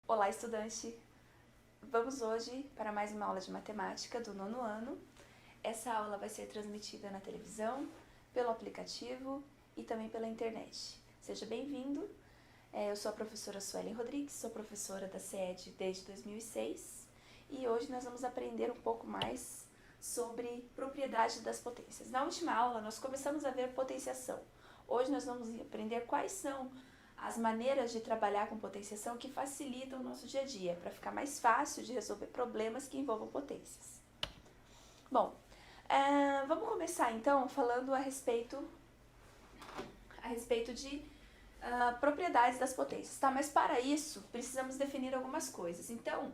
Olá, estudante! Vamos hoje para mais uma aula de matemática do nono ano. Essa aula vai ser transmitida na televisão, pelo aplicativo e também pela internet. Seja bem-vindo! Eu sou a professora Suelen Rodrigues, sou professora da SED desde 2006 e hoje nós vamos aprender um pouco mais sobre propriedade das potências. Na última aula nós começamos a ver potenciação. Hoje nós vamos aprender quais são as maneiras de trabalhar com potenciação que facilitam o nosso dia a dia, para ficar mais fácil de resolver problemas que envolvam potências. Bom, vamos começar então falando a respeito de propriedades das potências, tá? Mas para isso precisamos definir algumas coisas. Então,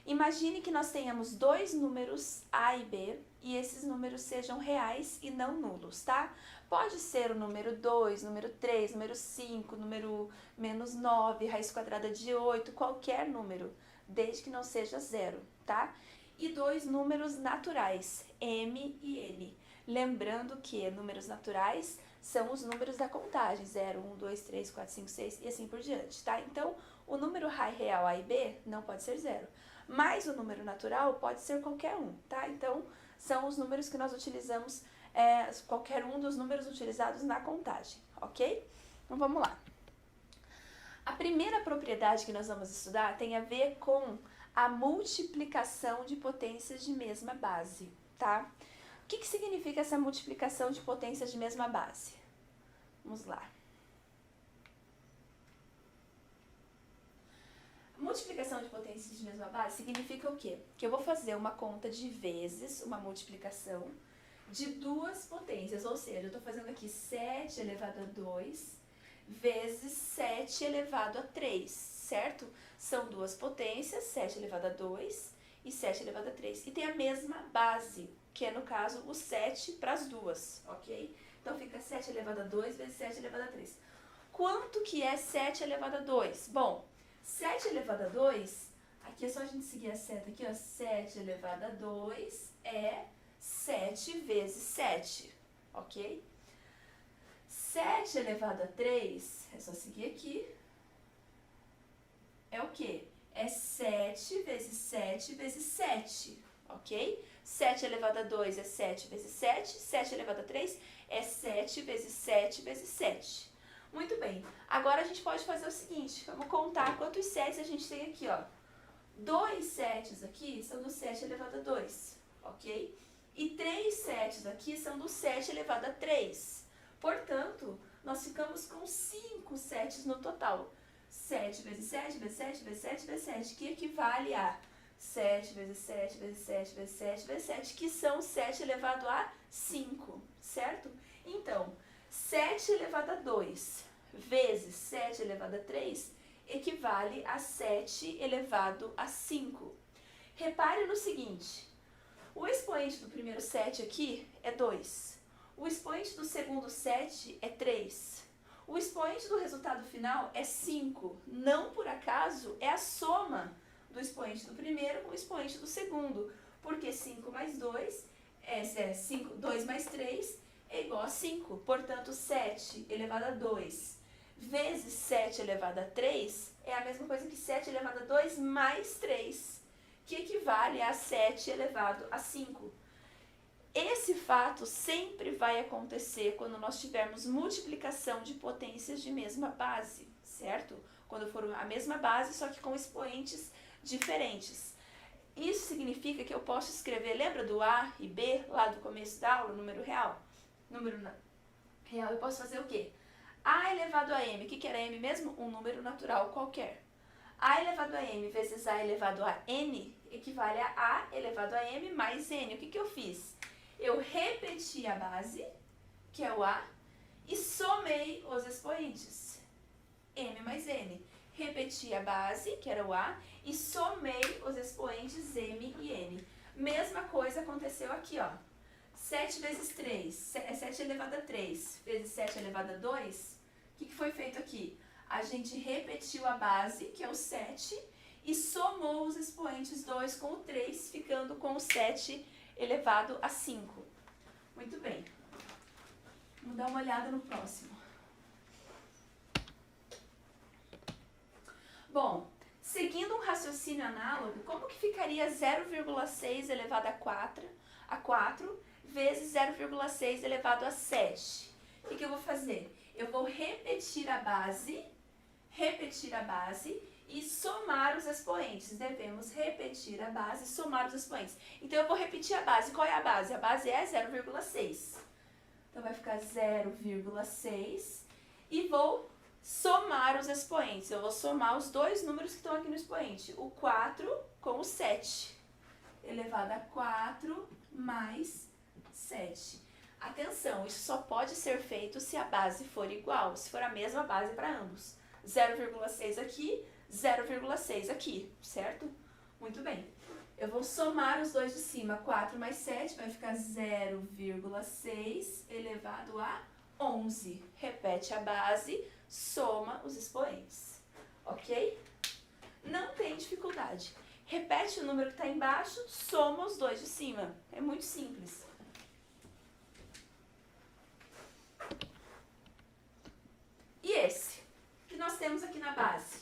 imagine que nós tenhamos dois números A e B e esses números sejam reais e não nulos, tá? Pode ser o número 2, número 3, número 5, número menos 9, raiz quadrada de 8, qualquer número, desde que não seja zero, tá? E dois números naturais, M e N. Lembrando que números naturais são os números da contagem, 0, 1, 2, 3, 4, 5, 6 e assim por diante, tá? Então, o número real A e B não pode ser zero, mas o número natural pode ser qualquer um, tá? Então, são os números que nós utilizamos, qualquer um dos números utilizados na contagem, ok? Então, vamos lá. A primeira propriedade que nós vamos estudar tem a ver com a multiplicação de potências de mesma base, tá? O que significa essa multiplicação de potências de mesma base? Vamos lá. Multiplicação de potências de mesma base significa o quê? Que eu vou fazer uma conta de vezes, uma multiplicação de duas potências, ou seja, eu estou fazendo aqui 7 elevado a 2 vezes 7 elevado a 3, certo? São duas potências, 7 elevado a 2 e 7 elevado a 3, e tem a mesma base, que é no caso o 7 para as duas, ok? Então fica 7 elevado a 2 vezes 7 elevado a 3. Quanto que é 7 elevado a 2? Bom, 7 elevado a 2, aqui é só a gente seguir a seta aqui, ó, 7 elevado a 2 é 7 vezes 7, ok? 7 elevado a 3, é só seguir aqui, é o quê? É 7 vezes 7 vezes 7, ok? 7 elevado a 2 é 7 vezes 7, 7 elevado a 3 é 7 vezes 7 vezes 7. Muito bem, agora a gente pode fazer o seguinte, vamos contar quantos 7 a gente tem aqui, ó. 2 7 aqui são do 7 elevado a 2, ok? E 3 7 aqui são do 7 elevado a 3. Portanto, nós ficamos com 5 7 no total. 7 vezes 7 vezes 7 vezes 7 vezes 7, que equivale a 7 vezes 7 vezes 7 vezes 7 vezes 7, que são 7 elevado a 5, certo? Então, 7 elevado a 2 vezes 7 elevado a 3 equivale a 7 elevado a 5. Repare no seguinte, o expoente do primeiro 7 aqui é 2, o expoente do segundo 7 é 3, o expoente do resultado final é 5, não por acaso é a soma do expoente do primeiro com o expoente do segundo, porque 5 mais 2 2 mais 3 é igual a 5, portanto 7 elevado a 2 vezes 7 elevado a 3 é a mesma coisa que 7 elevado a 2 mais 3, que equivale a 7 elevado a 5. Esse fato sempre vai acontecer quando nós tivermos multiplicação de potências de mesma base, certo? Quando for a mesma base, só que com expoentes diferentes. Isso significa que eu posso escrever, lembra do A e B lá do começo da aula, número real? Número real, eu posso fazer o quê? A elevado a M, o que era M mesmo? Um número natural qualquer. A elevado a M vezes A elevado a N equivale a A elevado a M mais N. O que eu fiz? Eu repeti a base, que é o A, e somei os expoentes, M mais N. Repeti a base, que era o A, e somei os expoentes M e N. Mesma coisa aconteceu aqui, ó. 7 vezes 3, 7 elevado a 3 vezes 7 elevado a 2, o que foi feito aqui? A gente repetiu a base, que é o 7, e somou os expoentes 2 com o 3, ficando com o 7 elevado a 5. Muito bem. Vamos dar uma olhada no próximo. Bom, seguindo um raciocínio análogo, como que ficaria 0,6 elevado a 4 vezes 0,6 elevado a 7? O que eu vou fazer? Eu vou repetir a base e somar os expoentes. Devemos repetir a base e somar os expoentes. Então, eu vou repetir a base. Qual é a base? A base é 0,6. Então, vai ficar 0,6 e vou somar os expoentes. Eu vou somar os dois números que estão aqui no expoente. O 4 com o 7. Elevado a 4 mais 7. Atenção, isso só pode ser feito se a base for igual, se for a mesma base para ambos. 0,6 aqui, 0,6 aqui, certo? Muito bem. Eu vou somar os dois de cima. 4 mais 7 vai ficar 0,6 elevado a 11. Repete a base, soma os expoentes. Ok? Não tem dificuldade. Repete o número que está embaixo, soma os dois de cima. É muito simples. E esse que nós temos aqui na base?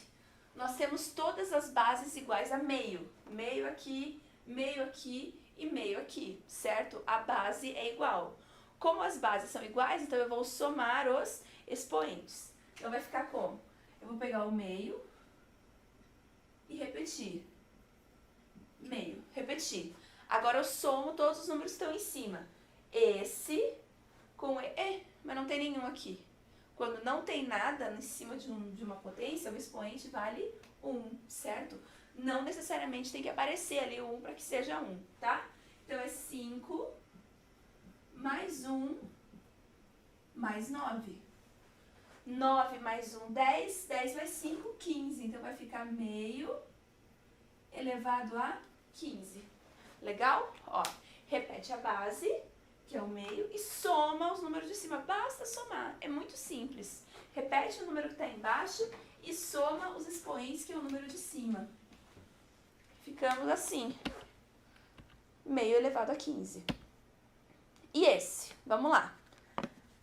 Nós temos todas as bases iguais a meio. Meio aqui e meio aqui, certo? A base é igual. Como as bases são iguais, então eu vou somar os expoentes. Então vai ficar como? Eu vou pegar o meio e repetir. Meio, repetir. Agora eu somo todos os números que estão em cima. Esse com mas não tem nenhum aqui. Quando não tem nada em cima de uma potência, o expoente vale 1, certo? Não necessariamente tem que aparecer ali o 1 para que seja 1, tá? Então, é 5 mais 1 mais 9. 9 mais 1, 10. 10 mais 5, 15. Então, vai ficar meio elevado a 15. Legal? Ó, repete a base, que é o meio, e soma os números de cima. Basta somar, é muito simples. Repete o número que está embaixo e soma os expoentes, que é o número de cima. Ficamos assim, meio elevado a 15. E esse, vamos lá,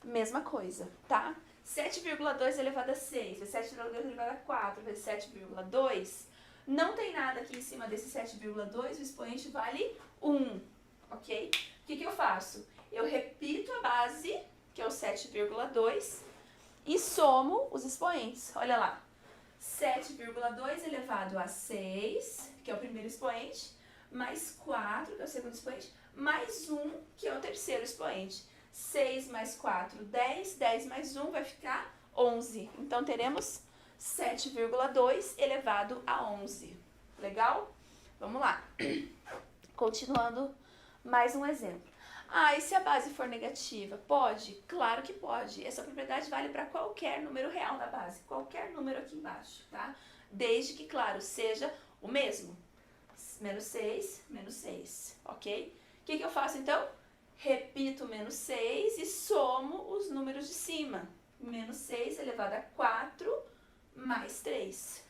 mesma coisa, tá? 7,2 elevado a 6, vezes 7,2 elevado a 4, vezes 7,2, não tem nada aqui em cima desse 7,2, o expoente vale 1, ok? O que eu faço? Eu repito a base, que é o 7,2, e somo os expoentes. Olha lá, 7,2 elevado a 6, que é o primeiro expoente, mais 4, que é o segundo expoente, mais 1, que é o terceiro expoente. 6 mais 4, 10, 10 mais 1 vai ficar 11. Então, teremos 7,2 elevado a 11. Legal? Vamos lá. Continuando, mais um exemplo. E se a base for negativa? Pode? Claro que pode. Essa propriedade vale para qualquer número real na base, qualquer número aqui embaixo, tá? Desde que, claro, seja o mesmo. Menos 6, ok? O que eu faço, então? Repito menos 6 e somo os números de cima. Menos 6 elevado a 4 mais 3.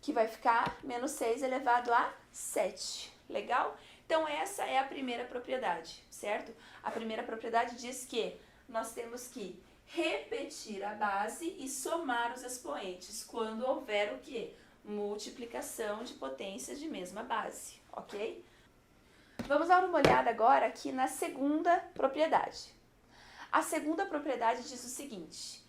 Que vai ficar menos 6 elevado a 7. Legal? Então, essa é a primeira propriedade, certo? A primeira propriedade diz que nós temos que repetir a base e somar os expoentes quando houver o quê? Multiplicação de potências de mesma base, ok? Vamos dar uma olhada agora aqui na segunda propriedade. A segunda propriedade diz o seguinte: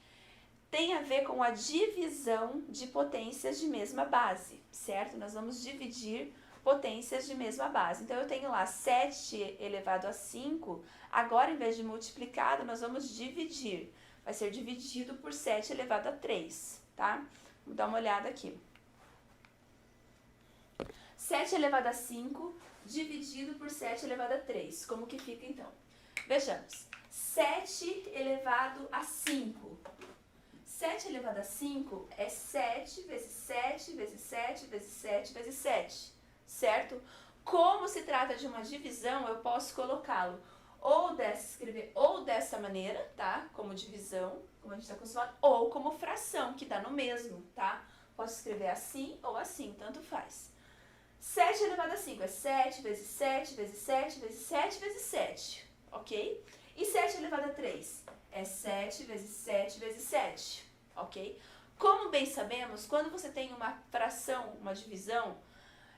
tem a ver com a divisão de potências de mesma base, certo? Nós vamos dividir potências de mesma base. Então, eu tenho lá 7 elevado a 5, agora, em vez de multiplicado, nós vamos dividir. Vai ser dividido por 7 elevado a 3, tá? Vamos dar uma olhada aqui. 7 elevado a 5 dividido por 7 elevado a 3. Como que fica, então? Vejamos. 7 elevado a 5. 7 elevado a 5 é 7 vezes 7 vezes 7 vezes 7 vezes 7. Certo? Como se trata de uma divisão, eu posso colocá-lo escrever ou dessa maneira, tá? Como divisão, como a gente está acostumado, ou como fração, que dá no mesmo, tá? Posso escrever assim ou assim, tanto faz. 7 elevado a 5 é 7 vezes 7 vezes 7 vezes 7 vezes 7. ok? E 7 elevado a 3 é 7 vezes 7 vezes 7, ok? Como bem sabemos, quando você tem uma fração, uma divisão,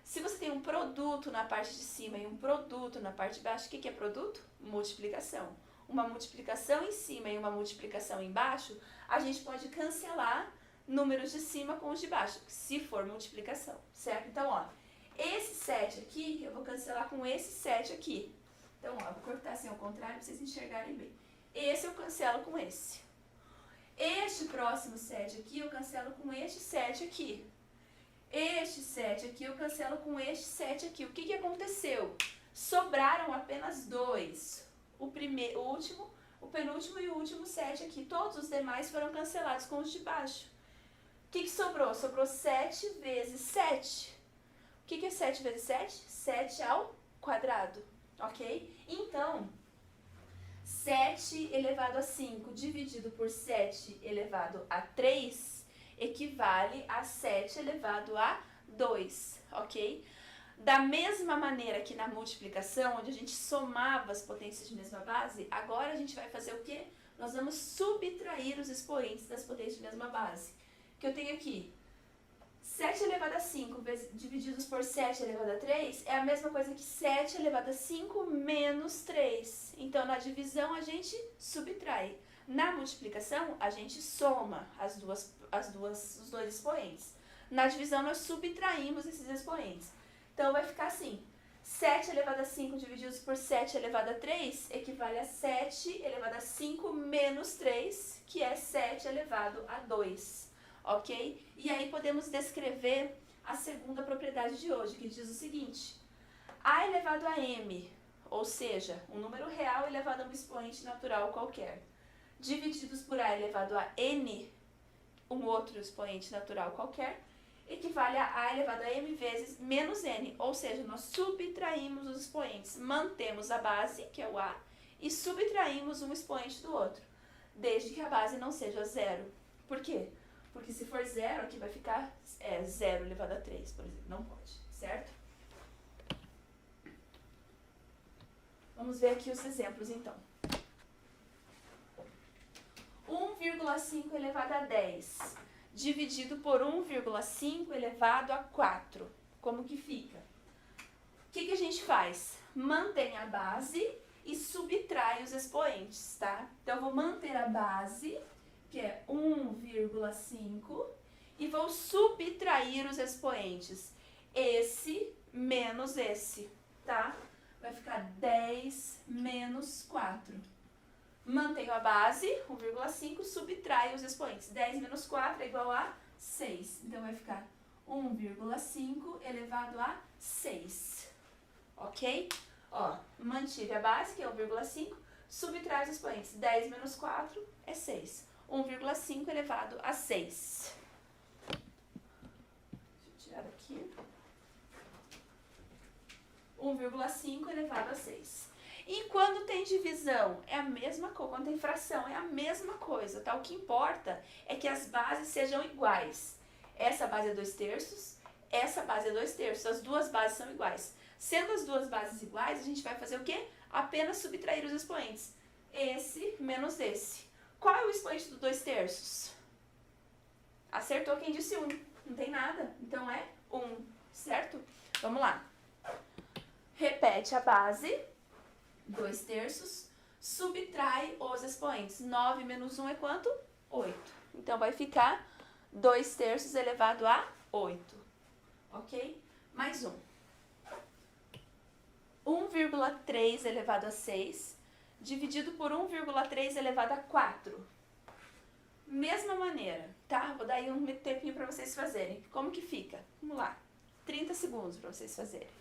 se você tem um produto na parte de cima e um produto na parte de baixo, o que é produto? Multiplicação. Uma multiplicação em cima e uma multiplicação embaixo, a gente pode cancelar números de cima com os de baixo, se for multiplicação, certo? Então, ó, esse 7 aqui, eu vou cancelar com esse 7 aqui. Então, ó, vou cortar assim ao contrário para vocês enxergarem bem. Esse eu cancelo com esse. Este próximo 7 aqui, eu cancelo com este 7 aqui. Este 7 aqui, eu cancelo com este 7 aqui. O que aconteceu? Sobraram apenas dois. O penúltimo e o último 7 aqui. Todos os demais foram cancelados com os de baixo. O que sobrou? Sobrou 7 vezes 7. O que é 7 vezes 7? 7 ao quadrado, ok? Então, 7 elevado a 5 dividido por 7 elevado a 3 equivale a 7 elevado a 2, ok? Da mesma maneira que na multiplicação, onde a gente somava as potências de mesma base, agora a gente vai fazer o quê? Nós vamos subtrair os expoentes das potências de mesma base. Que eu tenho aqui, 7 elevado a 5 divididos por 7 elevado a 3 é a mesma coisa que 7 elevado a 5 menos 3. Então, na divisão, a gente subtrai. Na multiplicação, a gente soma os dois expoentes. Na divisão, nós subtraímos esses expoentes. Então, vai ficar assim, 7 elevado a 5 divididos por 7 elevado a 3 equivale a 7 elevado a 5 menos 3, que é 7 elevado a 2, ok? E aí podemos descrever a segunda propriedade de hoje, que diz o seguinte: a elevado a m, ou seja, um número real elevado a um expoente natural qualquer, divididos por a elevado a n, um outro expoente natural qualquer, equivale a elevado a m vezes menos n, ou seja, nós subtraímos os expoentes, mantemos a base, que é o a, e subtraímos um expoente do outro, desde que a base não seja zero. Por quê? Porque se for zero, aqui vai ficar 0 elevado a 3, por exemplo, não pode, certo? Vamos ver aqui os exemplos, então. 1,5 elevado a 10, dividido por 1,5 elevado a 4. Como que fica? O que a gente faz? Mantém a base e subtrai os expoentes, tá? Então, eu vou manter a base, que é 1,5, e vou subtrair os expoentes. Esse menos esse, tá? Vai ficar 10 menos 4. Mantenho a base, 1,5, subtraio os expoentes. 10 menos 4 é igual a 6. Então, vai ficar 1,5 elevado a 6. Ok? Ó, mantive a base, que é 1,5, subtrai os expoentes. 10 menos 4 é 6. 1,5 elevado a 6. Deixa eu tirar aqui. 1,5 elevado a 6. E quando tem divisão, é a mesma coisa. Quando tem fração, é a mesma coisa, tá? O que importa é que as bases sejam iguais. Essa base é 2/3, essa base é 2/3. As duas bases são iguais. Sendo as duas bases iguais, a gente vai fazer o quê? Apenas subtrair os expoentes. Esse menos esse. Qual é o expoente do 2/3? Acertou quem disse 1. Não tem nada. Então, é 1, certo? Vamos lá. Repete a base, 2/3, subtrai os expoentes. 9 menos 1 é quanto? 8. Então, vai ficar 2/3 elevado a 8. Ok? Mais um. 1,3 elevado a 6, dividido por 1,3 elevado a 4. Mesma maneira, tá? Vou dar aí um tempinho para vocês fazerem. Como que fica? Vamos lá. 30 segundos para vocês fazerem.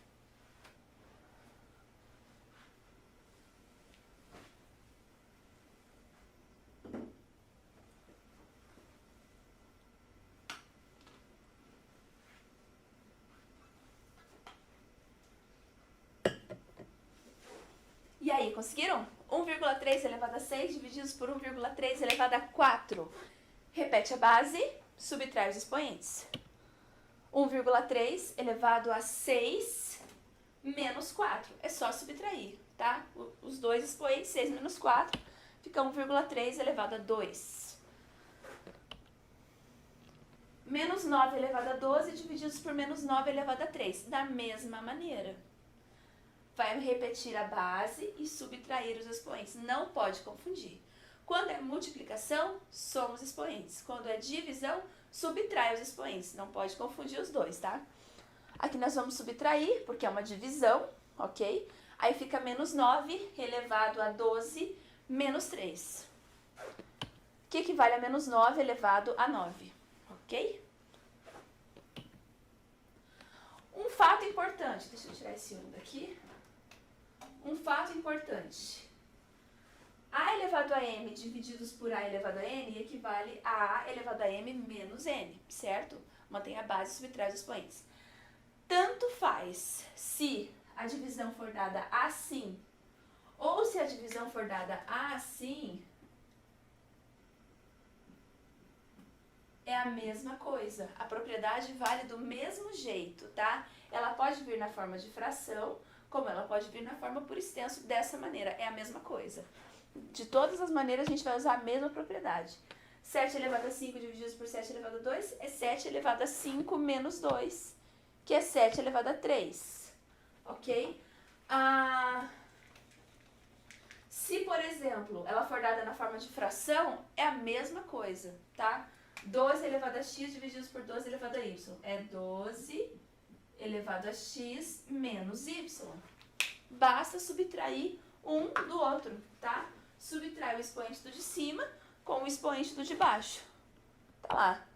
E aí, conseguiram? 1,3 elevado a 6 divididos por 1,3 elevado a 4. Repete a base, subtrai os expoentes. 1,3 elevado a 6 menos 4. É só subtrair, tá? os dois expoentes, 6 menos 4, fica 1,3 elevado a 2. Menos 9 elevado a 12 divididos por menos 9 elevado a 3. Da mesma maneira. Vai repetir a base e subtrair os expoentes. Não pode confundir. Quando é multiplicação, soma os expoentes. Quando é divisão, subtrai os expoentes. Não pode confundir os dois, tá? Aqui nós vamos subtrair, porque é uma divisão, ok? Aí fica menos 9 elevado a 12 menos 3. Que equivale a menos 9 elevado a 9, ok? Um fato importante, deixa eu tirar esse 1 daqui. Um fato importante. A elevado a m divididos por a elevado a n equivale a a elevado a m menos n, certo? Mantém a base e subtrai os expoentes. Tanto faz se a divisão for dada assim, ou se a divisão for dada assim, é a mesma coisa. A propriedade vale do mesmo jeito, tá? Ela pode vir na forma de fração, como ela pode vir na forma por extenso dessa maneira. É a mesma coisa. De todas as maneiras, a gente vai usar a mesma propriedade. 7 elevado a 5 divididos por 7 elevado a 2 é 7 elevado a 5 menos 2, que é 7 elevado a 3. Ok? Se, por exemplo, ela for dada na forma de fração, é a mesma coisa, tá? 12 elevado a x divididos por 12 elevado a y. É 12 elevado a x menos y. Basta subtrair um do outro, tá? Subtrai o expoente do de cima com o expoente do de baixo. Tá lá,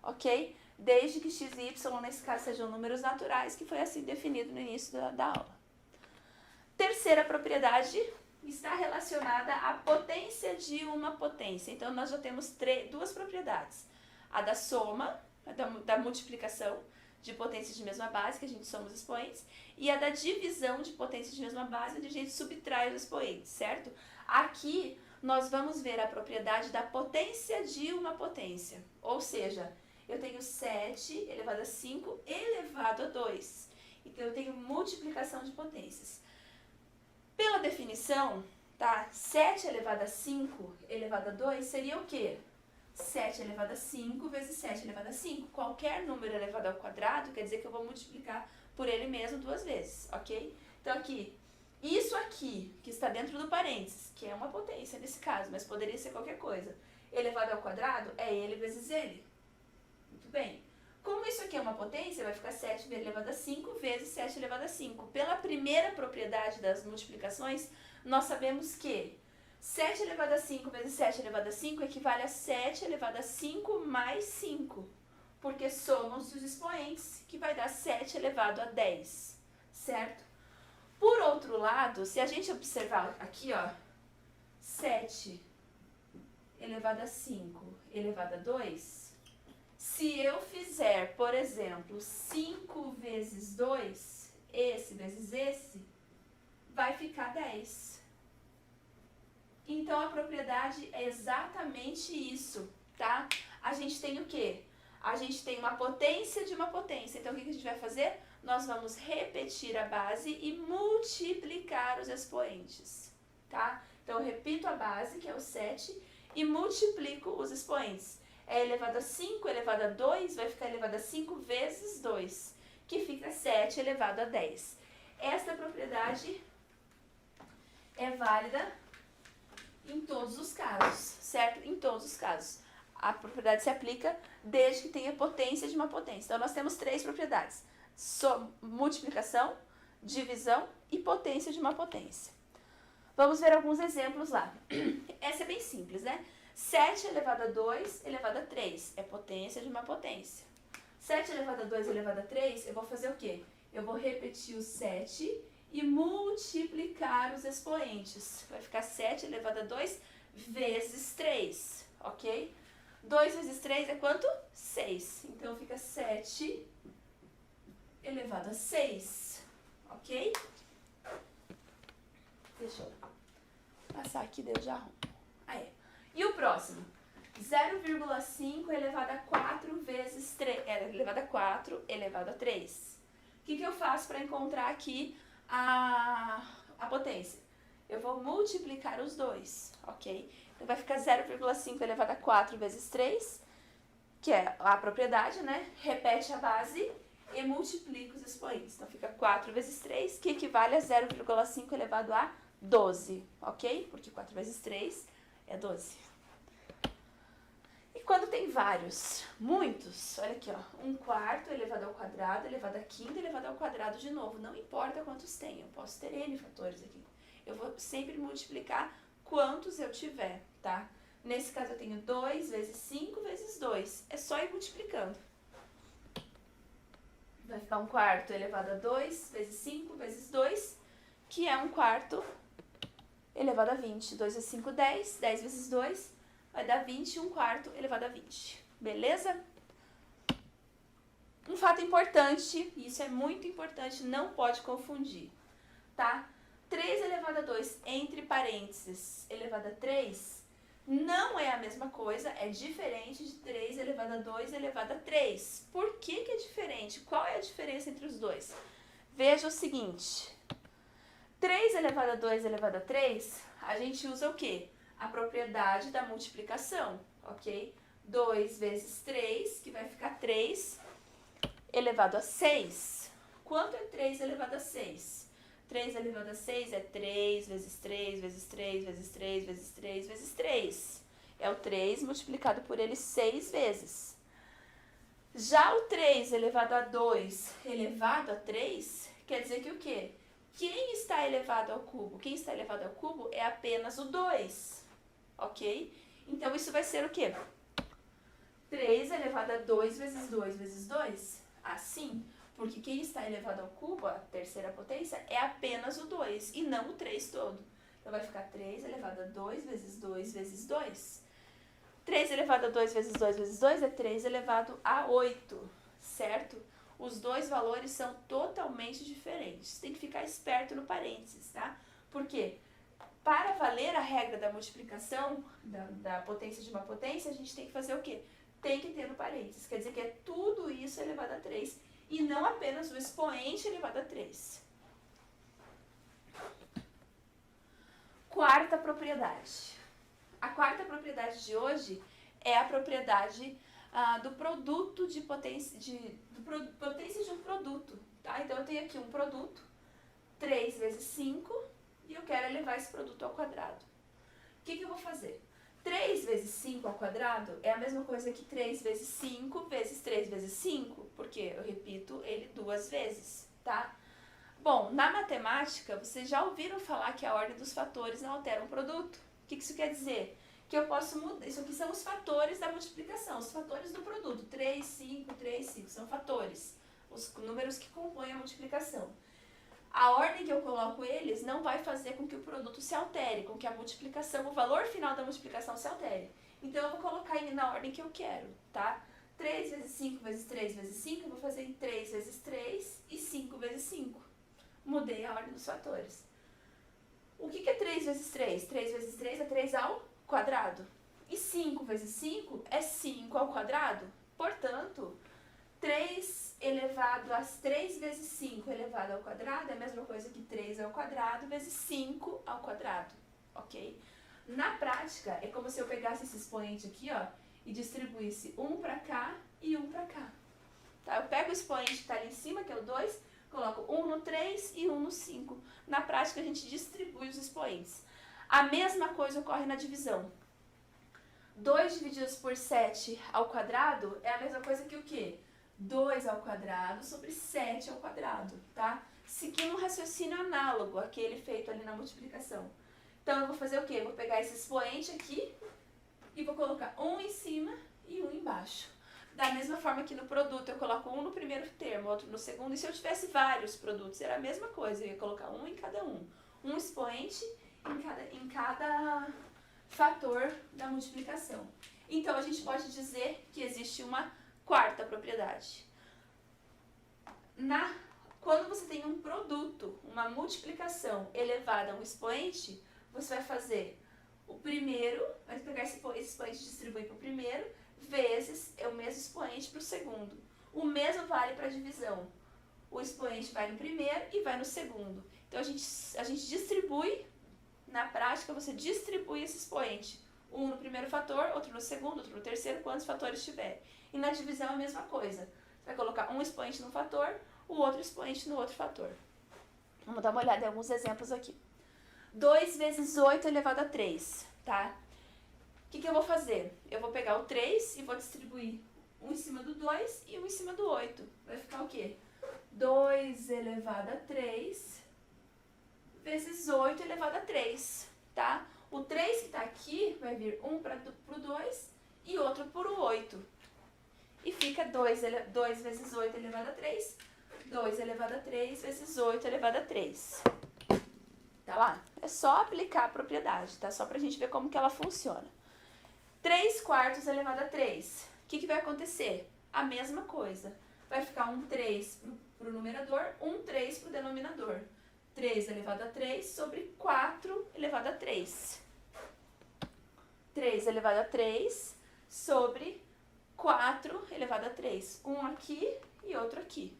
ok? Desde que x e y, nesse caso, sejam números naturais, que foi assim definido no início da aula. Terceira propriedade está relacionada à potência de uma potência. Então, nós já temos duas propriedades. A da soma, da multiplicação de potências de mesma base, que a gente soma os expoentes, e a da divisão de potências de mesma base, onde a gente subtrai os expoentes, certo? Aqui, nós vamos ver a propriedade da potência de uma potência. Ou seja, eu tenho 7 elevado a 5 elevado a 2. Então, eu tenho multiplicação de potências. Pela definição, tá? 7 elevado a 5 elevado a 2 seria o quê? 7 elevado a 5 vezes 7 elevado a 5. Qualquer número elevado ao quadrado quer dizer que eu vou multiplicar por ele mesmo duas vezes, ok? Então, aqui, isso aqui, que está dentro do parênteses, que é uma potência nesse caso, mas poderia ser qualquer coisa, elevado ao quadrado é ele vezes ele. Muito bem. Como isso aqui é uma potência, vai ficar 7 elevado a 5 vezes 7 elevado a 5. Pela primeira propriedade das multiplicações, nós sabemos que 7 elevado a 5 vezes 7 elevado a 5 equivale a 7 elevado a 5 mais 5. Porque somam-se os expoentes, que vai dar 7 elevado a 10. Certo? Por outro lado, se a gente observar aqui, ó, 7 elevado a 5 elevado a 2... Se eu fizer, por exemplo, 5 vezes 2, esse vezes esse, vai ficar 10. Então, a propriedade é exatamente isso, tá? A gente tem o quê? A gente tem uma potência de uma potência. Então, o que a gente vai fazer? Nós vamos repetir a base e multiplicar os expoentes, tá? Então, eu repito a base, que é o 7, e multiplico os expoentes. É elevado a 5 elevado a 2 vai ficar elevado a 5 vezes 2, que fica 7 elevado a 10. Esta propriedade é válida em todos os casos, certo? Em todos os casos. A propriedade se aplica desde que tenha potência de uma potência. Então, nós temos três propriedades: multiplicação, divisão e potência de uma potência. Vamos ver alguns exemplos lá. Essa é bem simples, né? 7 elevado a 2 elevado a 3 é potência de uma potência. 7 elevado a 2 elevado a 3, eu vou fazer o quê? Eu vou repetir o 7 e multiplicar os expoentes. Vai ficar 7 elevado a 2 vezes 3, ok? 2 vezes 3 é quanto? 6. Então, fica 7 elevado a 6, ok? Deixa eu passar aqui, daí eu já arrumo. Aí. E o próximo? 0,5 elevado a 4 vezes 3, elevado a 4 elevado a 3. O que eu faço para encontrar aqui a potência? eu vou multiplicar os dois, ok? Então, vai ficar 0,5 elevado a 4 vezes 3, que é a propriedade, né? Repete a base e multiplica os expoentes. Então, fica 4 vezes 3, que equivale a 0,5 elevado a 12, ok? Porque 4 vezes 3 é 12. E quando tem vários, muitos, olha aqui, ó, 1/4 elevado ao quadrado, elevado a quinta, elevado ao quadrado de novo. Não importa quantos tem, eu posso ter N fatores aqui. Eu vou sempre multiplicar quantos eu tiver, tá? Nesse caso eu tenho 2 vezes 5 vezes 2. É só ir multiplicando. Vai ficar 1/4 elevado a 2 vezes 5 vezes 2, que é 1/4 elevado a 20. 2 vezes 5, 10. 10 vezes 2 vai dar 20, 1/4 elevado a 20. Beleza? Um fato importante, e isso é muito importante, não pode confundir, tá? 3 elevado a 2 entre parênteses elevado a 3 não é a mesma coisa, é diferente de 3 elevado a 2 elevado a 3. Por que que é diferente? Qual é a diferença entre os dois? Veja o seguinte, 3 elevado a 2 elevado a 3, a gente usa o quê? A propriedade da multiplicação, ok? 2 vezes 3, que vai ficar 3 elevado a 6. Quanto é 3 elevado a 6? 3 elevado a 6 é 3 vezes 3 vezes 3 vezes 3 vezes 3 vezes 3. É o 3 multiplicado por ele 6 vezes. Já o 3 elevado a 2 elevado a 3, quer dizer que o quê? Quem está elevado ao cubo? Quem está elevado ao cubo é apenas o 2, ok? Então, isso vai ser o quê? 3 elevado a 2 vezes 2 vezes 2? Assim, porque quem está elevado ao cubo, a terceira potência, é apenas o 2 e não o 3 todo. Então, vai ficar 3 elevado a 2 vezes 2 vezes 2. 3 elevado a 2 vezes 2 vezes 2 é 3 elevado a 8, certo? Os dois valores são totalmente diferentes. Tem que ficar esperto no parênteses, tá? Por quê? Para valer a regra da multiplicação da potência de uma potência, a gente tem que fazer o quê? Tem que ter no parênteses. Quer dizer que é tudo isso elevado a 3 e não apenas o expoente elevado a 3. Quarta propriedade. A quarta propriedade de hoje é a propriedade do produto de potência potência de um produto, tá? Então, eu tenho aqui um produto, 3 vezes 5, e eu quero elevar esse produto ao quadrado. O que que eu vou fazer? 3 vezes 5 ao quadrado é a mesma coisa que 3 vezes 5 vezes 3 vezes 5, porque eu repito ele 2 vezes, tá? Bom, na matemática, vocês já ouviram falar que a ordem dos fatores não altera um produto. O que isso quer dizer? Que eu posso mudar, isso aqui são os fatores da multiplicação, os fatores do produto, 3, 5, 3, 5, são fatores, os números que compõem a multiplicação. A ordem que eu coloco eles não vai fazer com que o produto se altere, com que a multiplicação, o valor final da multiplicação se altere. Então, eu vou colocar ele na ordem que eu quero, tá? 3 vezes 5 vezes 3 vezes 5, eu vou fazer em 3 vezes 3 e 5 vezes 5. Mudei a ordem dos fatores. O que é 3 vezes 3? 3 vezes 3 é 3 ao quadrado. E 5 vezes 5 é 5 ao quadrado. Portanto, 3 elevado a 3 vezes 5 elevado ao quadrado é a mesma coisa que 3 ao quadrado vezes 5 ao quadrado, ok? Na prática, é como se eu pegasse esse expoente aqui, ó, e distribuísse um para cá e um para cá. Tá? Eu pego o expoente que está ali em cima, que é o 2, coloco um no 3 e um no 5. Na prática, a gente distribui os expoentes. A mesma coisa ocorre na divisão. 2 divididos por 7 ao quadrado é a mesma coisa que o quê? 2 ao quadrado sobre 7 ao quadrado, tá? Seguindo um raciocínio análogo àquele feito ali na multiplicação. Então, eu vou fazer o quê? Eu vou pegar esse expoente aqui e vou colocar um em cima e um embaixo. Da mesma forma que no produto, eu coloco um no primeiro termo, outro no segundo. E se eu tivesse vários produtos, era a mesma coisa. Eu ia colocar um em cada um. Um expoente em cada fator da multiplicação. Então, a gente pode dizer que existe uma quarta propriedade. Quando você tem um produto, uma multiplicação elevada a um expoente, você vai fazer o primeiro, vai pegar esse expoente e distribuir para o primeiro, vezes o mesmo expoente para o segundo. O mesmo vale para a divisão. O expoente vai no primeiro e vai no segundo. Então, a gente distribui Na prática, você distribui esse expoente. Um no primeiro fator, outro no segundo, outro no terceiro, quantos fatores tiver. E na divisão é a mesma coisa. Você vai colocar um expoente num fator, o outro expoente no outro fator. Vamos dar uma olhada em alguns exemplos aqui. 2 vezes 8 elevado a 3, tá? O que eu vou fazer? Eu vou pegar o 3 e vou distribuir um em cima do 2 e um em cima do 8. Vai ficar o quê? 2 elevado a 3 vezes 8 elevado a 3, tá? O 3 que está aqui vai vir um para o 2 e outro para o 8. E fica 2 vezes 8 elevado a 3, 2 elevado a 3 vezes 8 elevado a 3. Tá lá? É só aplicar a propriedade, tá? Só pra gente ver como que ela funciona. 3 quartos elevado a 3. O que vai acontecer? A mesma coisa. Vai ficar um 3 pro numerador, um 3 pro denominador. 3 elevado a 3 sobre 4 elevado a 3. 3 elevado a 3 sobre 4 elevado a 3. Um aqui e outro aqui.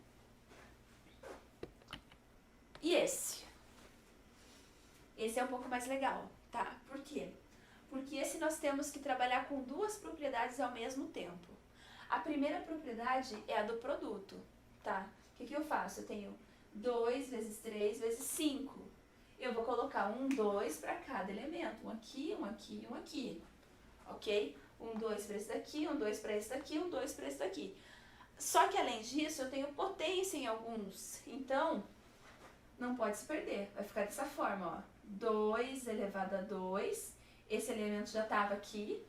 E esse? Esse é um pouco mais legal, tá? Por quê? Porque esse nós temos que trabalhar com duas propriedades ao mesmo tempo. A primeira propriedade é a do produto, tá? O que eu faço? Eu tenho 2 vezes 3 vezes 5. Eu vou colocar um 2 para cada elemento. Um aqui, um aqui e um aqui. Ok? Um 2 para esse daqui, um 2 para esse daqui, um 2 para esse daqui. Só que além disso, eu tenho potência em alguns. Então, não pode se perder. Vai ficar dessa forma, ó. 2 elevado a 2. Esse elemento já estava aqui.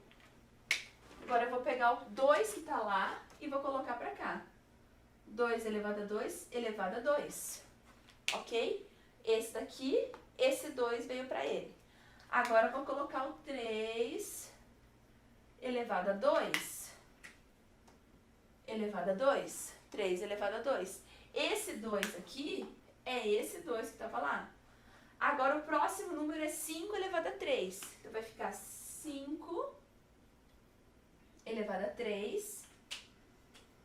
Agora eu vou pegar o 2 que está lá e vou colocar para cá. 2 elevado a 2 elevado a 2. Ok? Esse daqui, esse 2 veio para ele. Agora eu vou colocar o 3 elevado a 2 elevado a 2. 3 elevado a 2. Esse 2 aqui é esse 2 que estava lá. Agora o próximo número é 5 elevado a 3. Então vai ficar 5 elevado a 3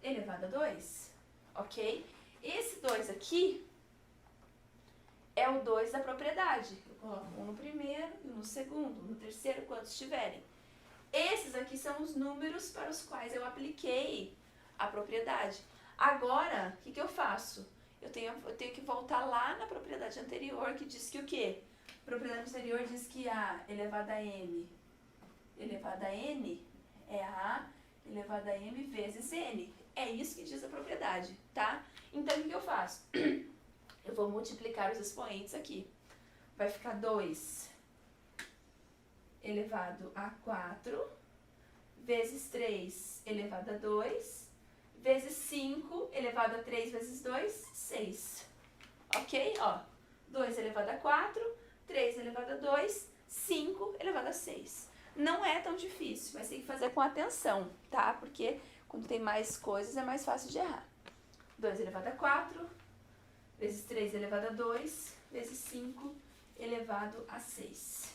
elevado a 2. Ok? Esse 2 aqui é o 2 da propriedade. Eu coloco um no primeiro, um no segundo, um no terceiro, quantos tiverem. Esses aqui são os números para os quais eu apliquei a propriedade. Agora, o que eu faço? Eu tenho que voltar lá na propriedade anterior, que diz que o quê? A propriedade anterior diz que A elevado a M elevado a N é A elevado a M vezes N. É isso que diz a propriedade, tá? Então, o que eu faço? Eu vou multiplicar os expoentes aqui. Vai ficar 2 elevado a 4 vezes 3 elevado a 2 vezes 5 elevado a 3 vezes 2, 6. Ok? Ó, 2 elevado a 4, 3 elevado a 2, 5 elevado a 6. Não é tão difícil, mas tem que fazer com atenção, tá? Porque quando tem mais coisas é mais fácil de errar. 2 elevado a 4, vezes 3 elevado a 2, vezes 5 elevado a 6.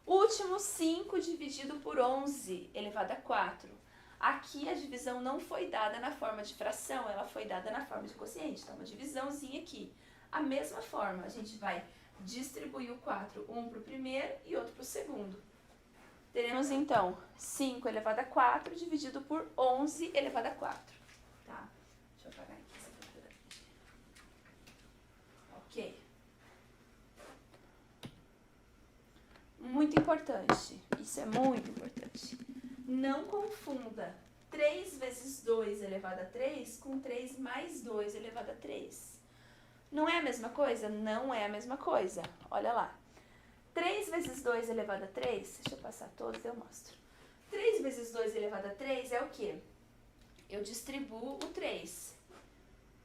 Último, 5 dividido por 11 elevado a 4. Aqui a divisão não foi dada na forma de fração, ela foi dada na forma de quociente. Então, uma divisãozinha aqui. A mesma forma, a gente vai distribuir o 4, um para o primeiro e outro para o segundo. Teremos, então, 5 elevado a 4 dividido por 11 elevado a 4. Tá? Deixa eu apagar aqui essa propriedade. Ok. Muito importante, isso é muito importante. Não confunda 3 vezes 2 elevado a 3 com 3 mais 2 elevado a 3. Não é a mesma coisa? Não é a mesma coisa. Olha lá. 3 vezes 2 elevado a 3, deixa eu passar todos e eu mostro. 3 vezes 2 elevado a 3 é o quê? Eu distribuo o 3.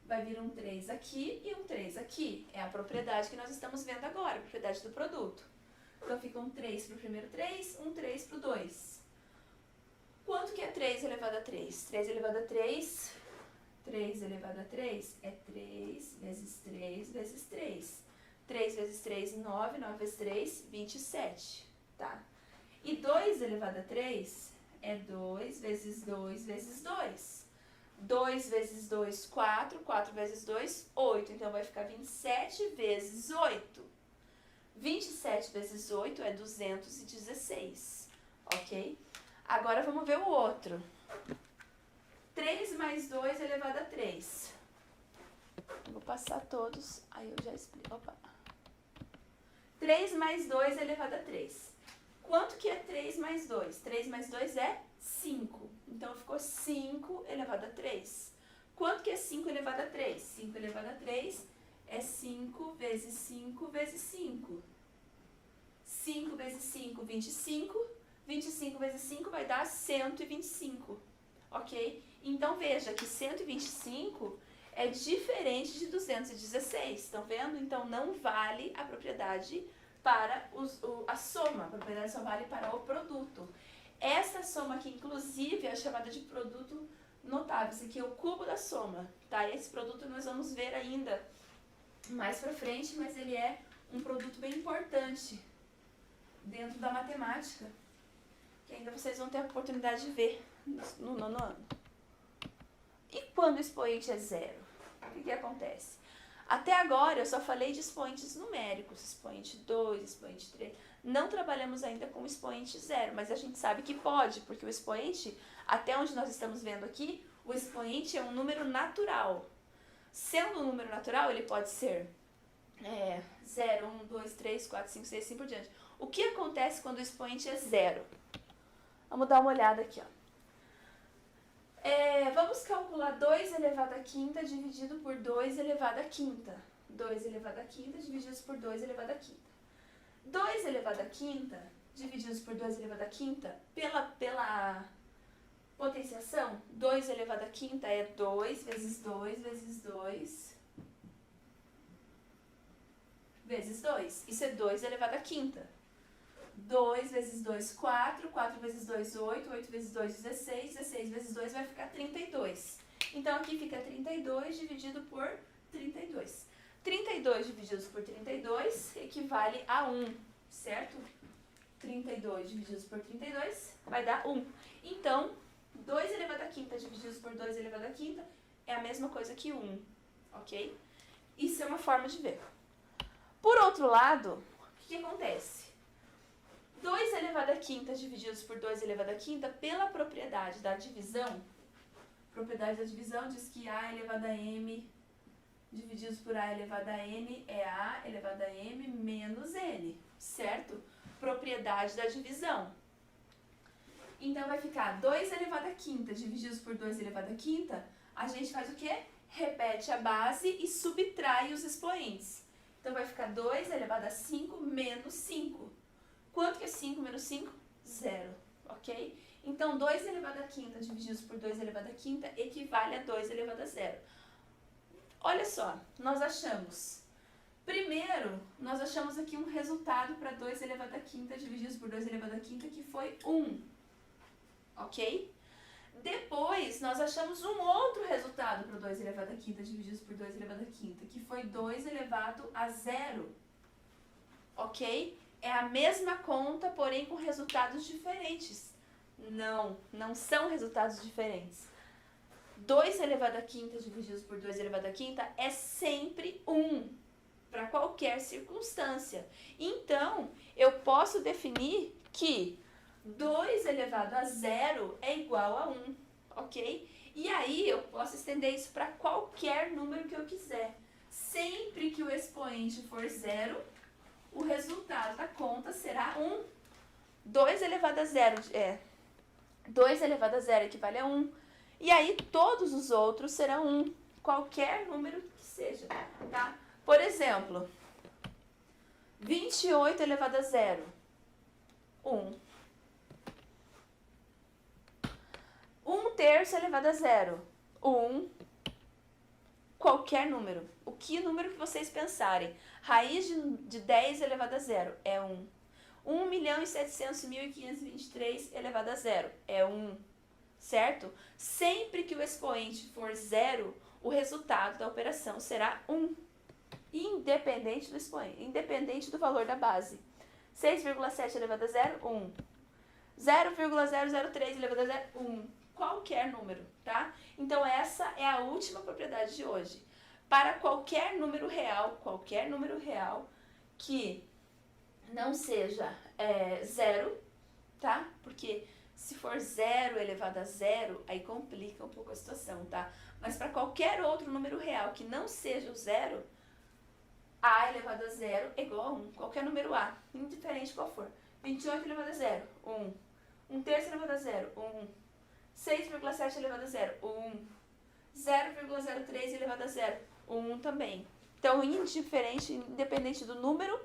Vai vir um 3 aqui e um 3 aqui. É a propriedade que nós estamos vendo agora, a propriedade do produto. Então, fica um 3 para o primeiro 3, um 3 para o 2. Quanto que é 3 elevado a 3? 3 elevado a 3, 3 elevado a 3 é 3 vezes 3 vezes 3. 3 vezes 3, 9, 9 vezes 3, 27, tá? E 2 elevado a 3 é 2 vezes 2 vezes 2. 2 vezes 2, 4. 4 vezes 2, 8. Então, vai ficar 27 vezes 8. 27 vezes 8 é 216, ok? Agora, vamos ver o outro. 3 mais 2 elevado a 3. Vou passar todos, aí eu já explico. Opa. 3 mais 2 elevado a 3. Quanto que é 3 mais 2? 3 mais 2 é 5. Então, ficou 5 elevado a 3. Quanto que é 5 elevado a 3? 5 elevado a 3 é 5 vezes 5 vezes 5. 5 vezes 5, 25. 25 vezes 5 vai dar 125, ok? Então, veja que 125 é diferente de 216, estão vendo? Então, não vale a propriedade para a soma, a propriedade só vale para o produto. Essa soma aqui, inclusive, é chamada de produto notável. Esse aqui é o cubo da soma, tá? Esse produto nós vamos ver ainda mais pra frente, mas ele é um produto bem importante dentro da matemática, que ainda vocês vão ter a oportunidade de ver no nono ano. E quando o expoente é zero? O que acontece? Até agora eu só falei de expoentes numéricos, expoente 2, expoente 3. Não trabalhamos ainda com expoente zero, mas a gente sabe que pode, porque o expoente, até onde nós estamos vendo aqui, o expoente é um número natural. Sendo um número natural, ele pode ser 0, 1, 2, 3, 4, 5, 6, assim por diante. O que acontece quando o expoente é zero? Vamos dar uma olhada aqui, ó. Vamos calcular 2 elevado à quinta dividido por 2 elevado à quinta. 2 elevado à quinta divididos por 2 elevado à quinta. 2 elevado à quinta divididos por 2 elevado à quinta, pela potenciação, 2 elevado à quinta é 2 vezes 2 vezes 2 vezes 2. Isso é 2 elevado à quinta. 2 vezes 2, 4. 4 vezes 2, 8. 8 vezes 2, 16. 16 vezes 2 vai ficar 32. Então, aqui fica 32 dividido por 32. 32 divididos por 32 equivale a 1, certo? 32 divididos por 32 vai dar 1. Então, 2 elevado à quinta divididos por 2 elevado à quinta é a mesma coisa que 1, ok? Isso é uma forma de ver. Por outro lado, o que acontece? 2 elevado à quinta divididos por 2 elevado à quinta, pela propriedade da divisão, a propriedade da divisão diz que A elevado a M divididos por A elevado a N é A elevado a M menos N, certo? Propriedade da divisão. Então, vai ficar 2 elevado à quinta divididos por 2 elevado à quinta, a gente faz o quê? Repete a base e subtrai os expoentes. Então, vai ficar 2 elevado a 5 menos 5. Quanto que é 5 menos 5? 0, ok? Então, 2 elevado à quinta divididos por 2 elevado à quinta equivale a 2 elevado a 0. Olha só, nós achamos... Primeiro, nós achamos aqui um resultado para 2 elevado à quinta divididos por 2 elevado à quinta, que foi 1, ok? Depois, nós achamos um outro resultado para 2 elevado à quinta divididos por 2 elevado à quinta, que foi 2 elevado a 0, ok? É a mesma conta, porém com resultados diferentes. Não são resultados diferentes. 2 elevado à quinta divididos por 2 elevado à quinta é sempre 1, para qualquer circunstância. Então, eu posso definir que 2 elevado a 0 é igual a 1, ok? E aí, eu posso estender isso para qualquer número que eu quiser. Sempre que o expoente for 0, o resultado da conta será 1. 2 elevado a 0 2 elevado a 0 equivale a 1. E aí, todos os outros serão 1. Qualquer número que seja, tá? Por exemplo, 28 elevado a 0. 1. 1/3 elevado a 0. 1. Qualquer número. Que número que vocês pensarem. Raiz de 10 elevado a 0 é 1. 1.700.523 elevado a 0 é 1. Certo? Sempre que o expoente for 0, o resultado da operação será 1. Independente do expoente, independente do valor da base. 6,7 elevado a 0, 1. 0,003 elevado a 0, 1. Qualquer número, tá? Então, essa é a última propriedade de hoje. Para qualquer número real que não seja zero, tá? Porque se for 0 elevado a zero, aí complica um pouco a situação, tá? Mas para qualquer outro número real que não seja o zero, a elevado a zero é igual a 1. Qualquer número a, indiferente qual for. 28 elevado a zero, 1. 1/3 elevado a zero, 1. 6,7 elevado a zero, 1. 0,03 elevado a zero, 1 também. Então, independente do número,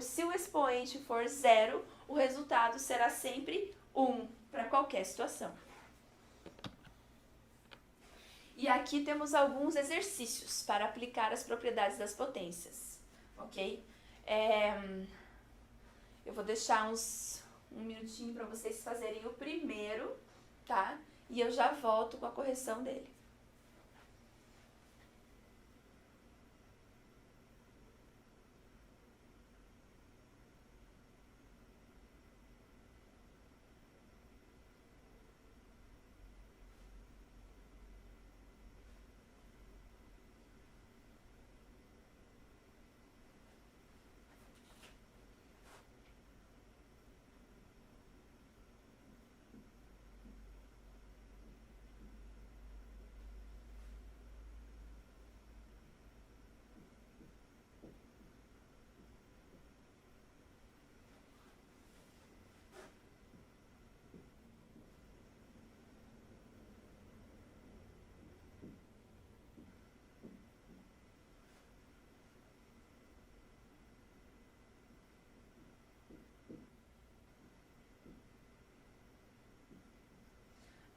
se o expoente for zero, o resultado será sempre 1 para qualquer situação. E aqui temos alguns exercícios para aplicar as propriedades das potências, ok? Eu vou deixar um minutinho para vocês fazerem o primeiro, tá? E eu já volto com a correção dele.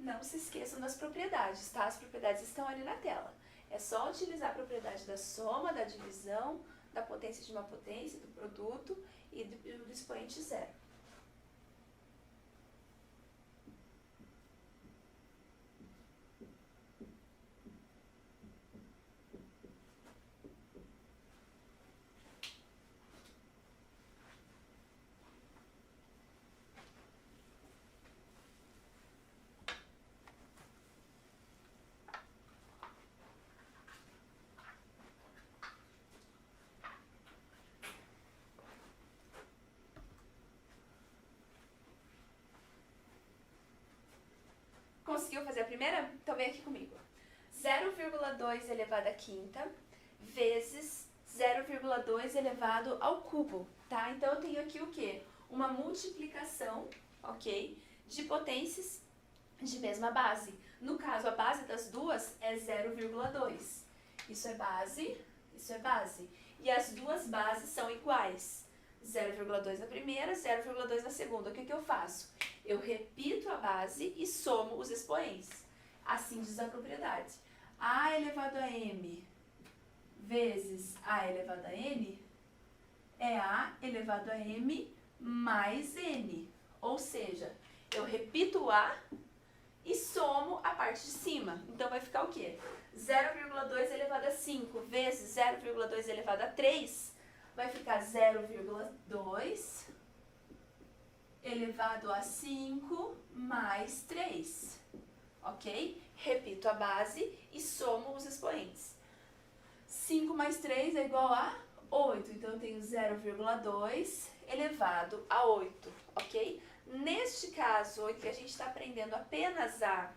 Não se esqueçam das propriedades, tá? As propriedades estão ali na tela. É só utilizar a propriedade da soma, da divisão, da potência de uma potência, do produto e do expoente zero. Conseguiu fazer a primeira? Então vem aqui comigo. 0,2 elevado à quinta vezes 0,2 elevado ao cubo, tá? Então eu tenho aqui o quê? Uma multiplicação, ok? De potências de mesma base. No caso, a base das duas é 0,2. Isso é base, isso é base. E as duas bases são iguais. 0,2 na primeira, 0,2 na segunda. O que eu faço? Eu repito a base e somo os expoentes. Assim diz a propriedade. A elevado a m vezes a elevado a n é a elevado a m mais n. Ou seja, eu repito a e somo a parte de cima. Então, vai ficar o quê? 0,2 elevado a 5 vezes 0,2 elevado a 3 vai ficar 0,2 elevado a 5 mais 3, ok? Repito a base e somo os expoentes. 5 mais 3 é igual a 8, então eu tenho 0,2 elevado a 8, ok? Neste caso, que a gente está aprendendo apenas a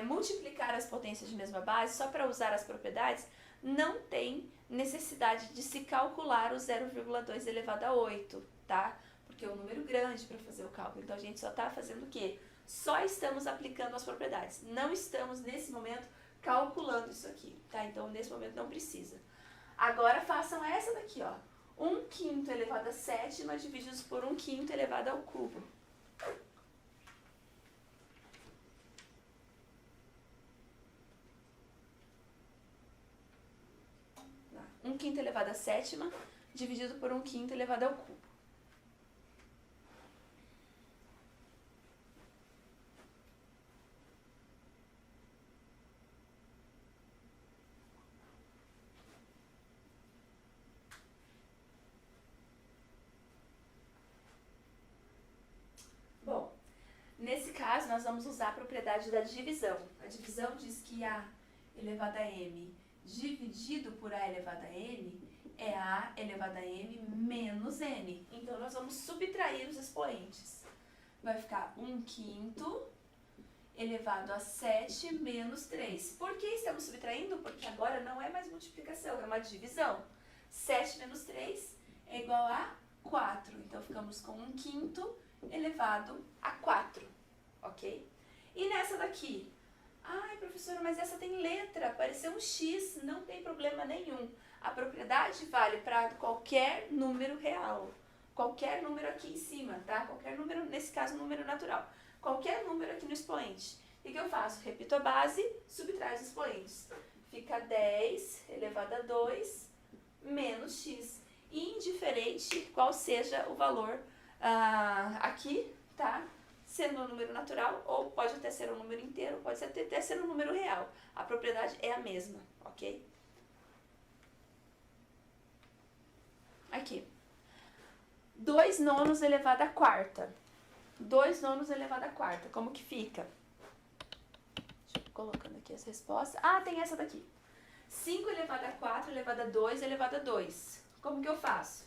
multiplicar as potências de mesma base, só para usar as propriedades, não tem necessidade de se calcular o 0,2 elevado a 8, tá? Porque é um número grande para fazer o cálculo. Então, a gente só está fazendo o quê? Só estamos aplicando as propriedades. Não estamos, nesse momento, calculando isso aqui, tá? Então, nesse momento, não precisa. Agora, façam essa daqui, ó. 1/5 elevado a 7, nós dividimos por 1/5 elevado ao cubo. 1/5 elevado a sétima dividido por 1/5 elevado ao cubo. Bom, nesse caso nós vamos usar a propriedade da divisão. A divisão diz que A elevado a M dividido por A elevado a N é A elevado a M menos N. Então, nós vamos subtrair os expoentes. Vai ficar 1/5 elevado a 7 menos 3. Por que estamos subtraindo? Porque agora não é mais multiplicação, é uma divisão. 7 menos 3 é igual a 4. Então, ficamos com 1/5 elevado a 4, ok? E nessa daqui? Ai, professora, mas essa tem letra, apareceu um X, não tem problema nenhum. A propriedade vale para qualquer número real. Qualquer número aqui em cima, tá? Qualquer número, nesse caso, número natural. Qualquer número aqui no expoente. O que eu faço? Repito a base, subtraio os expoentes. Fica 10 elevado a 2 menos x. Indiferente qual seja o valor aqui, tá? Sendo um número natural, ou pode até ser um número inteiro, pode até ser um número real. A propriedade é a mesma, ok? Aqui. 2 nonos elevado à quarta. 2 nonos elevado à quarta. Como que fica? Deixa eu ir colocando aqui as respostas. Ah, tem essa daqui. 5 elevado a 4 elevado a 2 elevado a 2. Como que eu faço?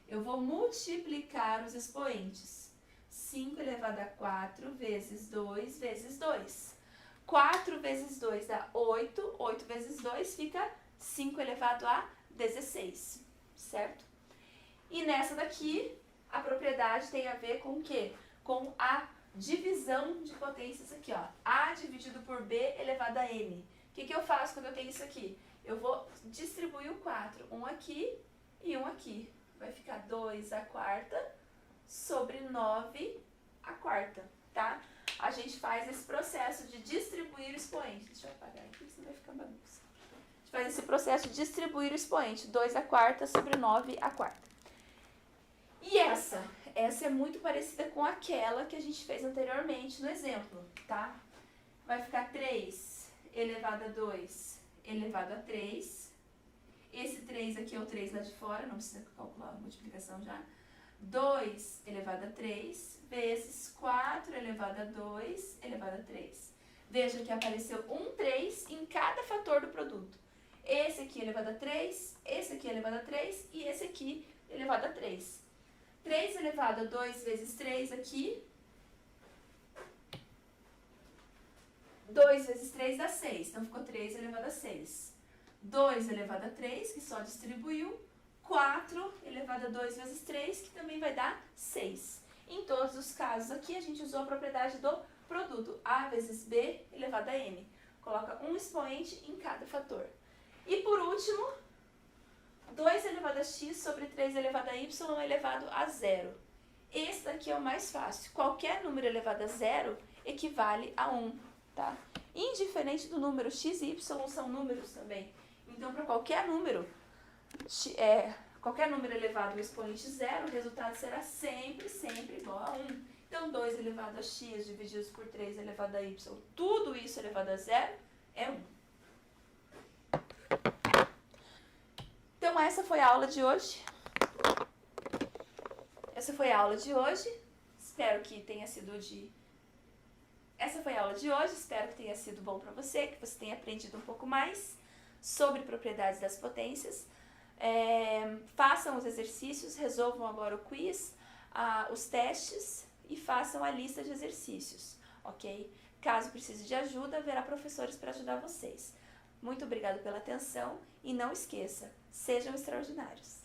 Eu vou multiplicar os expoentes. 5 elevado a 4 vezes 2 vezes 2. 4 vezes 2 dá 8. 8 vezes 2 fica 5 elevado a 16. Certo? E nessa daqui, a propriedade tem a ver com o quê? Com a divisão de potências aqui, ó. A dividido por B elevado a N. O que eu faço quando eu tenho isso aqui? Eu vou distribuir o 4. Um aqui e um aqui. Vai ficar 2 à quarta sobre 9 à quarta, tá? A gente faz esse processo de distribuir o expoente. Deixa eu apagar aqui, senão vai ficar bagunça. A gente faz esse processo de distribuir o expoente. 2 à quarta sobre 9 à quarta. E essa é muito parecida com aquela que a gente fez anteriormente no exemplo, tá? Vai ficar 3 elevado a 2 elevado a 3. Esse 3 aqui é o 3 lá de fora, não precisa calcular a multiplicação já. 2 elevado a 3 vezes 4 elevado a 2 elevado a 3. Veja que apareceu um 3 em cada fator do produto. Esse aqui elevado a 3, esse aqui elevado a 3 e esse aqui elevado a 3. 3 elevado a 2 vezes 3 aqui. 2 vezes 3 dá 6, então ficou 3 elevado a 6. 2 elevado a 3, que só distribuiu. 4 elevado a 2 vezes 3, que também vai dar 6. Em todos os casos aqui, a gente usou a propriedade do produto. A vezes B elevado a N. Coloca um expoente em cada fator. E por último, 2 elevado a x sobre 3 elevado a y elevado a 0. Esse daqui é o mais fácil. Qualquer número elevado a 0 equivale a 1, tá? Indiferente do número x e y são números também. Então, para qualquer número elevado ao expoente 0, o resultado será sempre igual a 1. Então, 2 elevado a x divididos por 3 elevado a y, tudo isso elevado a 0 é 1. Então, essa foi a aula de hoje. Espero que tenha sido bom para você, que você tenha aprendido um pouco mais sobre propriedades das potências. Façam os exercícios, resolvam agora o quiz, os testes e façam a lista de exercícios, ok? Caso precise de ajuda, haverá professores para ajudar vocês. Muito obrigada pela atenção e não esqueça, sejam extraordinários!